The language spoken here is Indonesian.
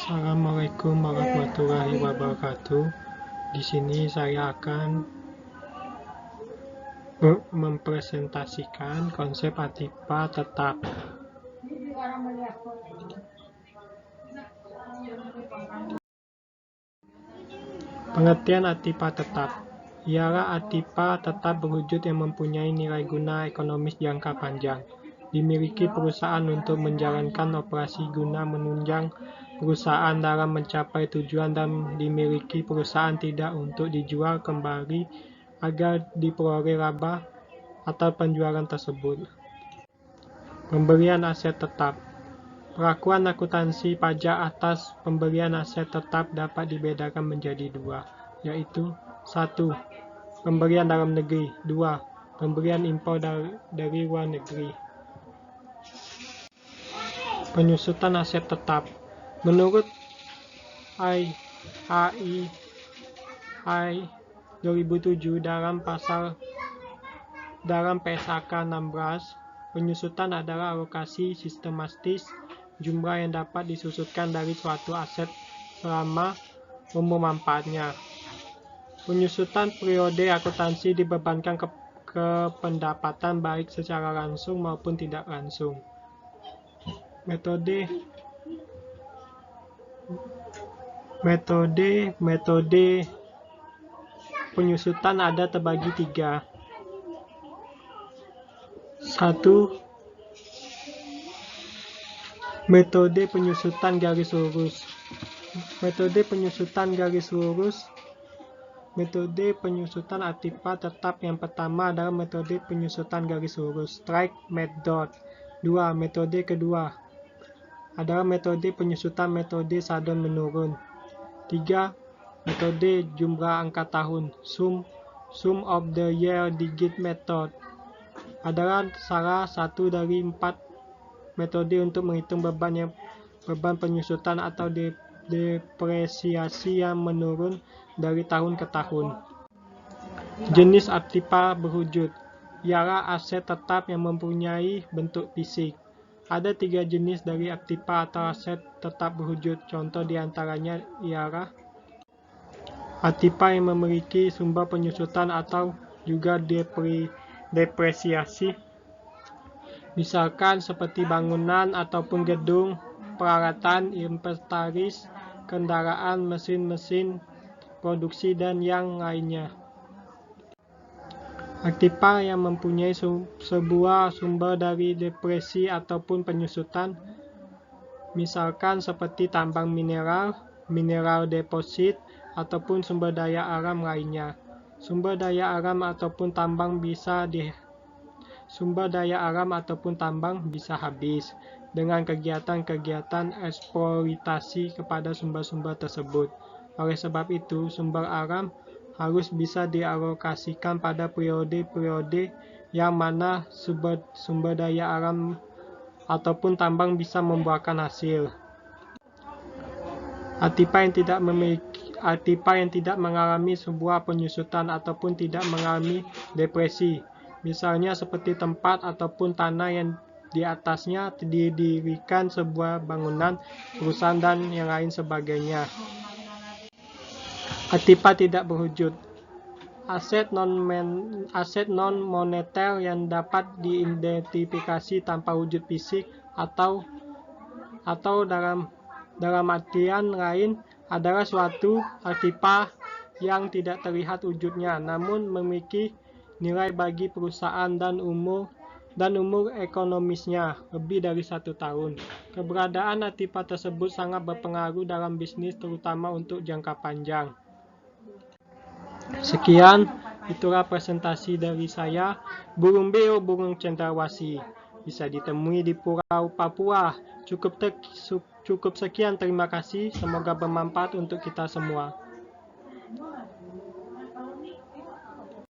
Assalamualaikum warahmatullahi wabarakatuh. Di sini saya akan mempresentasikan konsep ATIPA tetap. Pengertian ATIPA tetap ialah ATIPA tetap berwujud yang mempunyai nilai guna ekonomis jangka panjang, dimiliki perusahaan untuk menjalankan operasi guna menunjang perusahaan dalam mencapai tujuan, dan dimiliki perusahaan tidak untuk dijual kembali agar diperoleh laba atau penjualan tersebut. Pemberian aset tetap. Perlakuan akuntansi pajak atas pemberian aset tetap dapat dibedakan menjadi dua, yaitu 1. Pemberian dalam negeri. 2. Pemberian impor dari luar negeri. Penyusutan aset tetap. Menurut IAI 2007 dalam PSAK 16, penyusutan adalah alokasi sistematis jumlah yang dapat disusutkan dari suatu aset selama umur manfaatnya. Penyusutan periode akuntansi dibebankan ke pendapatan baik secara langsung maupun tidak langsung. Metode penyusutan ada terbagi 3. 1. Metode penyusutan garis lurus. Metode penyusutan garis lurus. Metode penyusutan ATIPA tetap yang pertama adalah metode penyusutan garis lurus, strike method. 2. Metode kedua adalah metode penyusutan metode sadon menurun. 3. Metode jumlah angka tahun, sum of the year digit method, adalah salah satu dari 4 metode untuk menghitung beban penyusutan atau depresiasi yang menurun dari tahun ke tahun. Jenis ATIPA berwujud ialah aset tetap yang mempunyai bentuk fisik. Ada 3 jenis dari ATIPA atau aset tetap berwujud. Contoh diantaranya ialah ATIPA yang memiliki sumber penyusutan atau juga depresiasi, misalkan seperti bangunan ataupun gedung, peralatan, inventaris, kendaraan, mesin-mesin produksi, dan yang lainnya. ATIPA yang mempunyai sebuah sumber dari depresi ataupun penyusutan, misalkan seperti tambang mineral deposit, ataupun sumber daya alam lainnya. Sumber daya alam ataupun tambang bisa habis dengan kegiatan-kegiatan eksploitasi kepada sumber-sumber tersebut. Oleh sebab itu, sumber alam harus bisa dialokasikan pada periode-periode yang mana sumber daya alam ataupun tambang bisa membuahkan hasil. ATIPA yang tidak mengalami sebuah penyusutan ataupun tidak mengalami depresi, misalnya seperti tempat ataupun tanah yang di atasnya didirikan sebuah bangunan, perusahaan, dan yang lain sebagainya. ATIPA tidak berwujud. Aset non-moneter yang dapat diidentifikasi tanpa wujud fisik atau dalam artian lain adalah suatu ATIPA yang tidak terlihat wujudnya namun memiliki nilai bagi perusahaan dan umur ekonomisnya lebih dari 1 tahun. Keberadaan ATIPA tersebut sangat berpengaruh dalam bisnis, terutama untuk jangka panjang. Sekian, itulah presentasi dari saya. Burung beo, burung cendrawasih, bisa ditemui di Pulau Papua. Cukup sekian, terima kasih. Semoga bermanfaat untuk kita semua.